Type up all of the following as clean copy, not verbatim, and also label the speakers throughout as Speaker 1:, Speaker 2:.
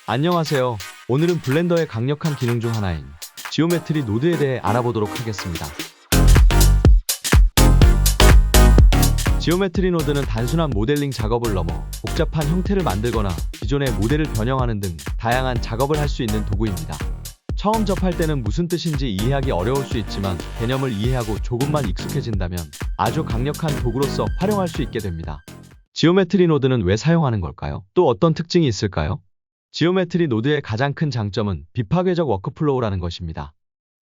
Speaker 1: 안녕하세요. 오늘은 블렌더의 강력한 기능 중 하나인 지오메트리 노드에 대해 알아보도록 하겠습니다. 지오메트리 노드는 단순한 모델링 작업을 넘어 복잡한 형태를 만들거나 기존의 모델을 변형하는 등 다양한 작업을 할 수 있는 도구입니다. 처음 접할 때는 무슨 뜻인지 이해하기 어려울 수 있지만 개념을 이해하고 조금만 익숙해진다면 아주 강력한 도구로서 활용할 수 있게 됩니다. 지오메트리 노드는 왜 사용하는 걸까요? 또 어떤 특징이 있을까요? 지오메트리 노드의 가장 큰 장점은 비파괴적 워크플로우라는 것입니다.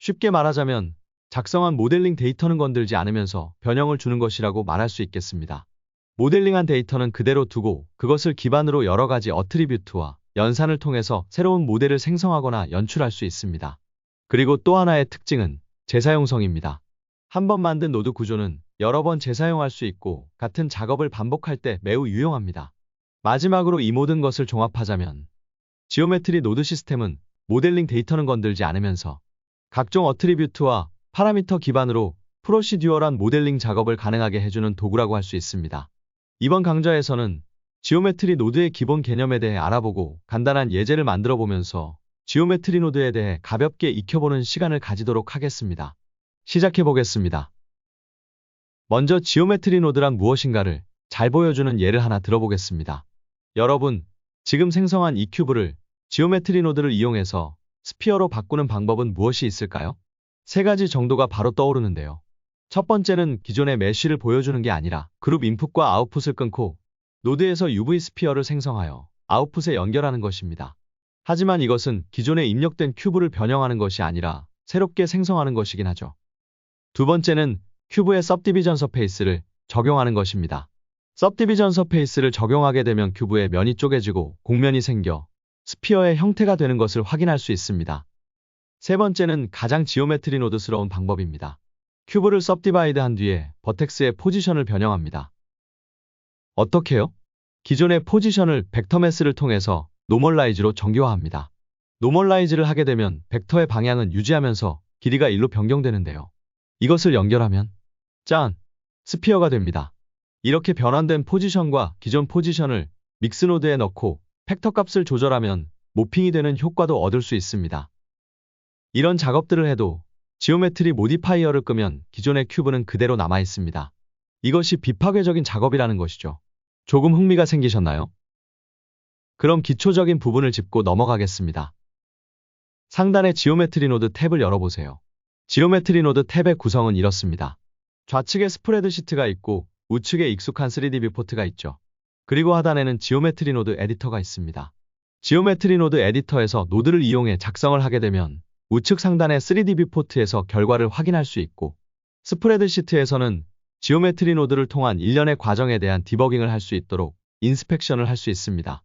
Speaker 1: 쉽게 말하자면 작성한 모델링 데이터는 건들지 않으면서 변형을 주는 것이라고 말할 수 있겠습니다. 모델링한 데이터는 그대로 두고 그것을 기반으로 여러 가지 어트리뷰트와 연산을 통해서 새로운 모델을 생성하거나 연출할 수 있습니다. 그리고 또 하나의 특징은 재사용성입니다. 한 번 만든 노드 구조는 여러 번 재사용할 수 있고 같은 작업을 반복할 때 매우 유용합니다. 마지막으로 이 모든 것을 종합하자면 지오메트리 노드 시스템은 모델링 데이터는 건들지 않으면서 각종 어트리뷰트와 파라미터 기반으로 프로시듀어란 모델링 작업을 가능하게 해주는 도구라고 할 수 있습니다. 이번 강좌에서는 지오메트리 노드의 기본 개념에 대해 알아보고 간단한 예제를 만들어 보면서 지오메트리 노드에 대해 가볍게 익혀보는 시간을 가지도록 하겠습니다. 시작해 보겠습니다. 먼저 지오메트리 노드란 무엇인가를 잘 보여주는 예를 하나 들어보겠습니다. 여러분, 지금 생성한 이 큐브를 지오메트리 노드를 이용해서 스피어로 바꾸는 방법은 무엇이 있을까요? 세 가지 정도가 바로 떠오르는데요. 첫 번째는 기존의 메쉬를 보여주는 게 아니라 그룹 인풋과 아웃풋을 끊고 노드에서 UV 스피어를 생성하여 아웃풋에 연결하는 것입니다. 하지만 이것은 기존에 입력된 큐브를 변형하는 것이 아니라 새롭게 생성하는 것이긴 하죠. 두 번째는 큐브의 सब디비전 서페이스를 적용하는 것입니다. सब디비전 서페이스를 적용하게 되면 큐브의 면이 쪼개지고 곡면이 생겨 스피어의 형태가 되는 것을 확인할 수 있습니다. 세 번째는 가장 지오메트리 노드스러운 방법입니다. 큐브를 सब디바이드 한 뒤에 버텍스의 포지션을 변형합니다. 어떻게요? 기존의 포지션을 벡터 매스를 통해서 노멀라이즈로 정교화합니다. 노멀라이즈를 하게 되면 벡터의 방향은 유지하면서 길이가 1로 변경되는데요. 이것을 연결하면 짠! 스피어가 됩니다. 이렇게 변환된 포지션과 기존 포지션을 믹스 노드에 넣고 팩터 값을 조절하면 모핑이 되는 효과도 얻을 수 있습니다. 이런 작업들을 해도 지오메트리 모디파이어를 끄면 기존의 큐브는 그대로 남아 있습니다. 이것이 비파괴적인 작업이라는 것이죠. 조금 흥미가 생기셨나요? 그럼 기초적인 부분을 짚고 넘어가겠습니다. 상단의 지오메트리 노드 탭을 열어보세요. 지오메트리 노드 탭의 구성은 이렇습니다. 좌측에 스프레드 시트가 있고 우측에 익숙한 3D 뷰포트가 있죠. 그리고 하단에는 지오메트리 노드 에디터가 있습니다. 지오메트리 노드 에디터에서 노드를 이용해 작성을 하게 되면 우측 상단의 3D 뷰포트에서 결과를 확인할 수 있고 스프레드 시트에서는 지오메트리 노드를 통한 일련의 과정에 대한 디버깅을 할 수 있도록 인스펙션을 할 수 있습니다.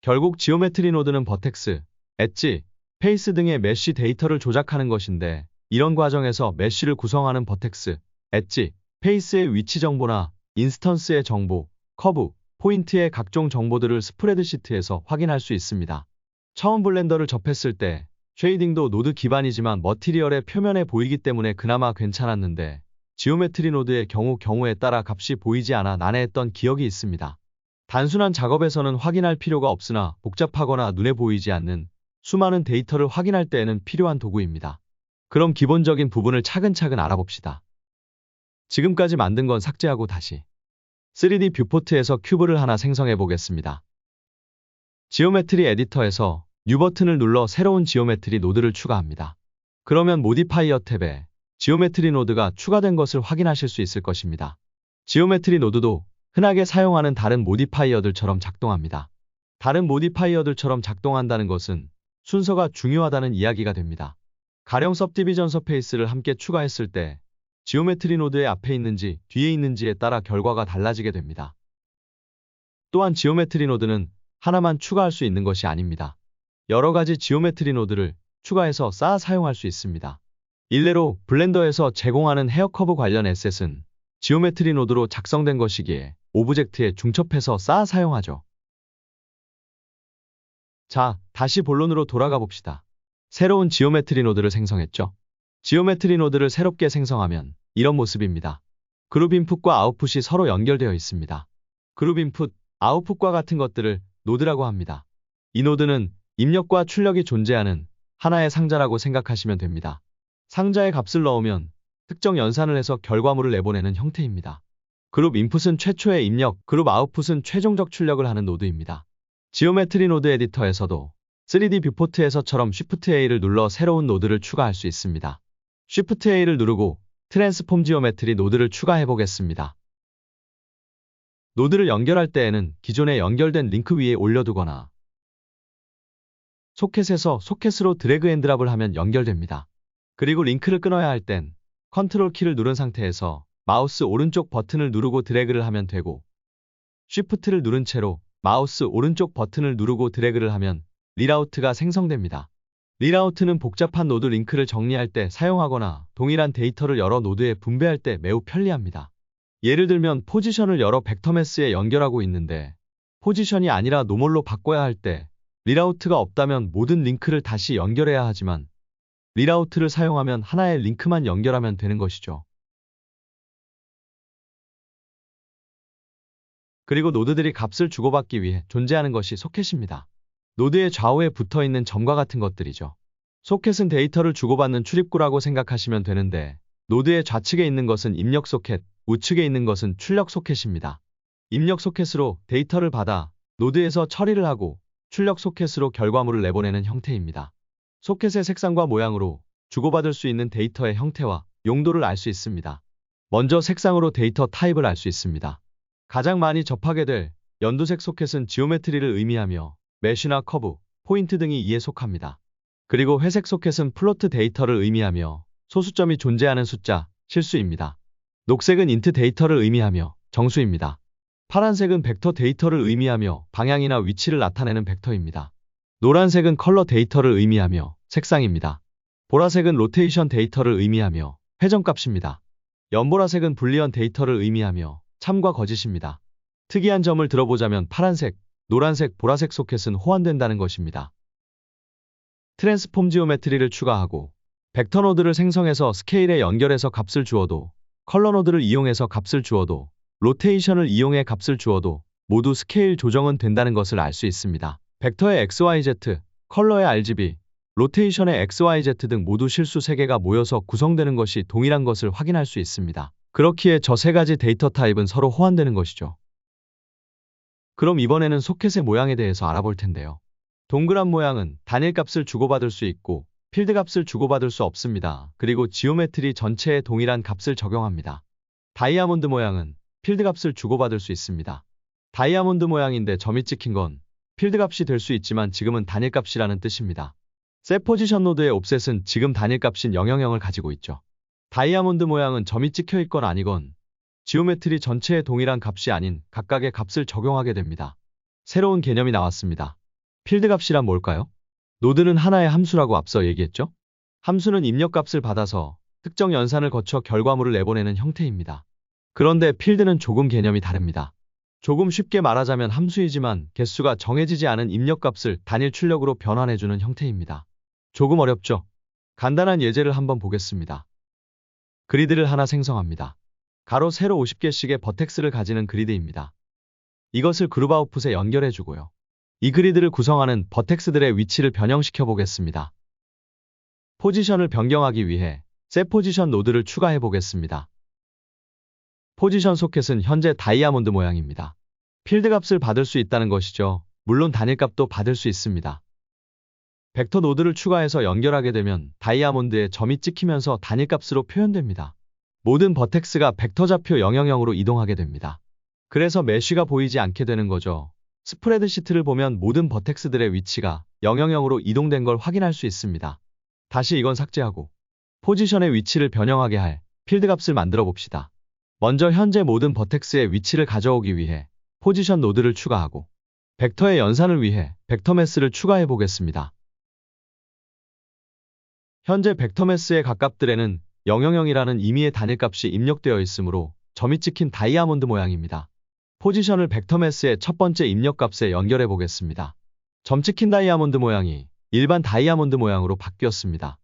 Speaker 1: 결국 지오메트리 노드는 버텍스, 엣지, 페이스 등의 메쉬 데이터를 조작하는 것인데 이런 과정에서 메쉬를 구성하는 버텍스, 엣지, 페이스의 위치 정보나 인스턴스의 정보, 커브, 포인트의 각종 정보들을 스프레드시트에서 확인할 수 있습니다. 처음 블렌더를 접했을 때 쉐이딩도 노드 기반이지만 머티리얼의 표면에 보이기 때문에 그나마 괜찮았는데 지오메트리 노드의 경우에 따라 값이 보이지 않아 난해했던 기억이 있습니다. 단순한 작업에서는 확인할 필요가 없으나 복잡하거나 눈에 보이지 않는 수많은 데이터를 확인할 때에는 필요한 도구입니다. 그럼 기본적인 부분을 차근차근 알아봅시다. 지금까지 만든 건 삭제하고 다시 3D 뷰포트에서 큐브를 하나 생성해 보겠습니다. 지오메트리 에디터에서 뉴 버튼을 눌러 새로운 지오메트리 노드를 추가합니다. 그러면 모디파이어 탭에 지오메트리 노드가 추가된 것을 확인하실 수 있을 것입니다. 지오메트리 노드도 흔하게 사용하는 다른 모디파이어들처럼 작동합니다. 다른 모디파이어들처럼 작동한다는 것은 순서가 중요하다는 이야기가 됩니다. 가령 सब디비전 서페이스를 함께 추가했을 때 지오메트리 노드의 앞에 있는지 뒤에 있는지에 따라 결과가 달라지게 됩니다. 또한 지오메트리 노드는 하나만 추가할 수 있는 것이 아닙니다. 여러 가지 지오메트리 노드를 추가해서 쌓아 사용할 수 있습니다. 일례로 블렌더에서 제공하는 헤어 커브 관련 에셋은 지오메트리 노드로 작성된 것이기에 오브젝트에 중첩해서 쌓아 사용하죠. 자, 다시 본론으로 돌아가 봅시다. 새로운 지오메트리 노드를 생성했죠. 지오메트리 노드를 새롭게 생성하면 이런 모습입니다. 그룹 인풋과 아웃풋이 서로 연결되어 있습니다. 그룹 인풋, 아웃풋과 같은 것들을 노드라고 합니다. 이 노드는 입력과 출력이 존재하는 하나의 상자라고 생각하시면 됩니다. 상자에 값을 넣으면 특정 연산을 해서 결과물을 내보내는 형태입니다. 그룹 인풋은 최초의 입력, 그룹 아웃풋은 최종적 출력을 하는 노드입니다. 지오메트리 노드 에디터에서도 3D 뷰포트에서처럼 Shift A를 눌러 새로운 노드를 추가할 수 있습니다. Shift A를 누르고 트랜스폼 지오메트리 노드를 추가해 보겠습니다. 노드를 연결할 때에는 기존에 연결된 링크 위에 올려두거나 소켓에서 소켓으로 드래그 앤 드랍을 하면 연결됩니다. 그리고 링크를 끊어야 할 땐 컨트롤 키를 누른 상태에서 마우스 오른쪽 버튼을 누르고 드래그를 하면 되고, 쉬프트를 누른 채로 마우스 오른쪽 버튼을 누르고 드래그를 하면 리라우트가 생성됩니다. 리라우트는 복잡한 노드 링크를 정리할 때 사용하거나 동일한 데이터를 여러 노드에 분배할 때 매우 편리합니다. 예를 들면 포지션을 여러 벡터 매스에 연결하고 있는데 포지션이 아니라 노멀로 바꿔야 할 때 리라우트가 없다면 모든 링크를 다시 연결해야 하지만 리라우트를 사용하면 하나의 링크만 연결하면 되는 것이죠. 그리고 노드들이 값을 주고받기 위해 존재하는 것이 소켓입니다. 노드의 좌우에 붙어있는 점과 같은 것들이죠. 소켓은 데이터를 주고받는 출입구라고 생각하시면 되는데, 노드의 좌측에 있는 것은 입력 소켓, 우측에 있는 것은 출력 소켓입니다. 입력 소켓으로 데이터를 받아 노드에서 처리를 하고 출력 소켓으로 결과물을 내보내는 형태입니다. 소켓의 색상과 모양으로 주고받을 수 있는 데이터의 형태와 용도를 알 수 있습니다. 먼저 색상으로 데이터 타입을 알 수 있습니다. 가장 많이 접하게 될 연두색 소켓은 지오메트리를 의미하며 메쉬나 커브, 포인트 등이 이에 속합니다. 그리고 회색 소켓은 플로트 데이터를 의미하며 소수점이 존재하는 숫자, 실수입니다. 녹색은 인트 데이터를 의미하며 정수입니다. 파란색은 벡터 데이터를 의미하며 방향이나 위치를 나타내는 벡터입니다. 노란색은 컬러 데이터를 의미하며 색상입니다. 보라색은 로테이션 데이터를 의미하며 회전값입니다. 연보라색은 불리언 데이터를 의미하며 참과 거짓입니다. 특이한 점을 들어보자면 파란색, 노란색, 보라색 소켓은 호환된다는 것입니다. 트랜스폼 지오메트리를 추가하고 벡터 노드를 생성해서 스케일에 연결해서 값을 주어도, 컬러 노드를 이용해서 값을 주어도, 로테이션을 이용해 값을 주어도 모두 스케일 조정은 된다는 것을 알 수 있습니다. 벡터의 XYZ, 컬러의 RGB, 로테이션의 XYZ 등 모두 실수 3개가 모여서 구성되는 것이 동일한 것을 확인할 수 있습니다. 그렇기에 저 3가지 데이터 타입은 서로 호환되는 것이죠. 그럼 이번에는 소켓의 모양에 대해서 알아볼 텐데요. 동그란 모양은 단일 값을 주고받을 수 있고 필드 값을 주고받을 수 없습니다. 그리고 지오메트리 전체에 동일한 값을 적용합니다. 다이아몬드 모양은 필드 값을 주고받을 수 있습니다. 다이아몬드 모양인데 점이 찍힌 건 필드 값이 될 수 있지만 지금은 단일 값이라는 뜻입니다. 셋 포지션 노드의 옵셋은 지금 단일 값인 000을 가지고 있죠. 다이아몬드 모양은 점이 찍혀 있건 아니건 지오메트리 전체에 동일한 값이 아닌 각각의 값을 적용하게 됩니다. 새로운 개념이 나왔습니다. 필드 값이란 뭘까요? 노드는 하나의 함수라고 앞서 얘기했죠? 함수는 입력값을 받아서 특정 연산을 거쳐 결과물을 내보내는 형태입니다. 그런데 필드는 조금 개념이 다릅니다. 조금 쉽게 말하자면 함수이지만 개수가 정해지지 않은 입력값을 단일 출력으로 변환해주는 형태입니다. 조금 어렵죠? 간단한 예제를 한번 보겠습니다. 그리드를 하나 생성합니다. 가로 세로 50개씩의 버텍스를 가지는 그리드입니다. 이것을 그룹 아웃풋에 연결해주고요. 이 그리드를 구성하는 버텍스들의 위치를 변형시켜 보겠습니다. 포지션을 변경하기 위해 셋 포지션 노드를 추가해 보겠습니다. 포지션 소켓은 현재 다이아몬드 모양입니다. 필드 값을 받을 수 있다는 것이죠. 물론 단일 값도 받을 수 있습니다. 벡터 노드를 추가해서 연결하게 되면 다이아몬드에 점이 찍히면서 단일 값으로 표현됩니다. 모든 버텍스가 벡터 좌표 000으로 이동하게 됩니다. 그래서 메쉬가 보이지 않게 되는 거죠. 스프레드시트를 보면 모든 버텍스들의 위치가 000으로 이동된 걸 확인할 수 있습니다. 다시 이건 삭제하고 포지션의 위치를 변형하게 할 필드 값을 만들어 봅시다. 먼저 현재 모든 버텍스의 위치를 가져오기 위해 포지션 노드를 추가하고 벡터의 연산을 위해 벡터 매스를 추가해 보겠습니다. 현재 벡터 매스의 각값들에는 000이라는 임의의 단일값이 입력되어 있으므로 점이 찍힌 다이아몬드 모양입니다. 포지션을 벡터 매스의 첫 번째 입력값에 연결해 보겠습니다. 점 찍힌 다이아몬드 모양이 일반 다이아몬드 모양으로 바뀌었습니다.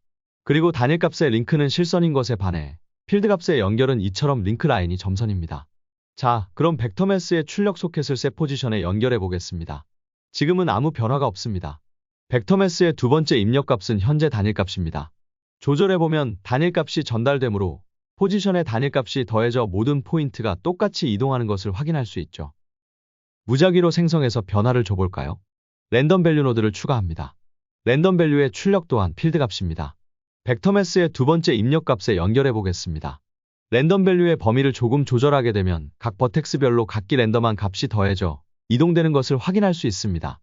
Speaker 1: 그리고 단일값의 링크는 실선인 것에 반해 필드 값의 연결은 이처럼 링크 라인이 점선입니다. 자, 그럼 벡터 매스의 출력 소켓을 셋 포지션에 연결해 보겠습니다. 지금은 아무 변화가 없습니다. 벡터매스의 두 번째 입력값은 현재 단일값입니다. 조절해보면 단일값이 전달되므로 포지션의 단일값이 더해져 모든 포인트가 똑같이 이동하는 것을 확인할 수 있죠. 무작위로 생성해서 변화를 줘볼까요? 랜덤 밸류 노드를 추가합니다. 랜덤 밸류의 출력 또한 필드 값입니다. 벡터매스의 두 번째 입력값에 연결해 보겠습니다. 랜덤 밸류의 범위를 조금 조절하게 되면 각 버텍스별로 각기 랜덤한 값이 더해져 이동되는 것을 확인할 수 있습니다.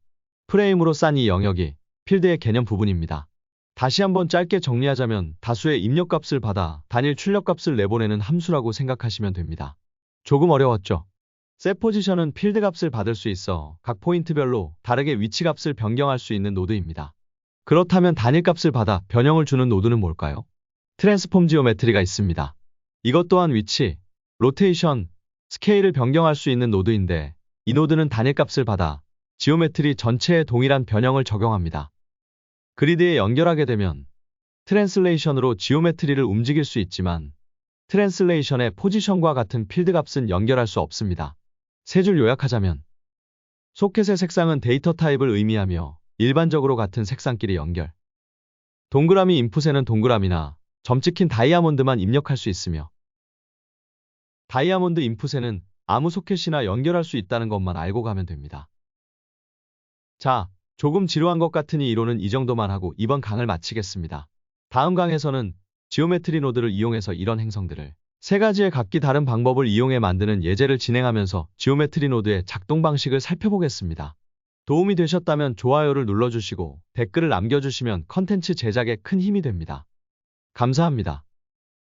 Speaker 1: 프레임으로 싼 이 영역이 필드의 개념 부분입니다. 다시 한번 짧게 정리하자면 다수의 입력값을 받아 단일 출력값을 내보내는 함수라고 생각하시면 됩니다. 조금 어려웠죠? setPosition은 필드 값을 받을 수 있어 각 포인트별로 다르게 위치 값을 변경할 수 있는 노드입니다. 그렇다면 단일 값을 받아 변형을 주는 노드는 뭘까요? 트랜스폼 지오메트리가 있습니다. 이것 또한 위치, 로테이션, 스케일을 변경할 수 있는 노드인데 이 노드는 단일 값을 받아 지오메트리 전체에 동일한 변형을 적용합니다. 그리드에 연결하게 되면 트랜슬레이션으로 지오메트리를 움직일 수 있지만 트랜슬레이션의 포지션과 같은 필드 값은 연결할 수 없습니다. 세 줄 요약하자면 소켓의 색상은 데이터 타입을 의미하며 일반적으로 같은 색상끼리 연결. 동그라미 인풋에는 동그라미나 점 찍힌 다이아몬드만 입력할 수 있으며 다이아몬드 인풋에는 아무 소켓이나 연결할 수 있다는 것만 알고 가면 됩니다. 자, 조금 지루한 것 같으니 이론은 이 정도만 하고 이번 강을 마치겠습니다. 다음 강에서는 지오메트리 노드를 이용해서 이런 행성들을 세 가지의 각기 다른 방법을 이용해 만드는 예제를 진행하면서 지오메트리 노드의 작동 방식을 살펴보겠습니다. 도움이 되셨다면 좋아요를 눌러주시고 댓글을 남겨주시면 컨텐츠 제작에 큰 힘이 됩니다. 감사합니다.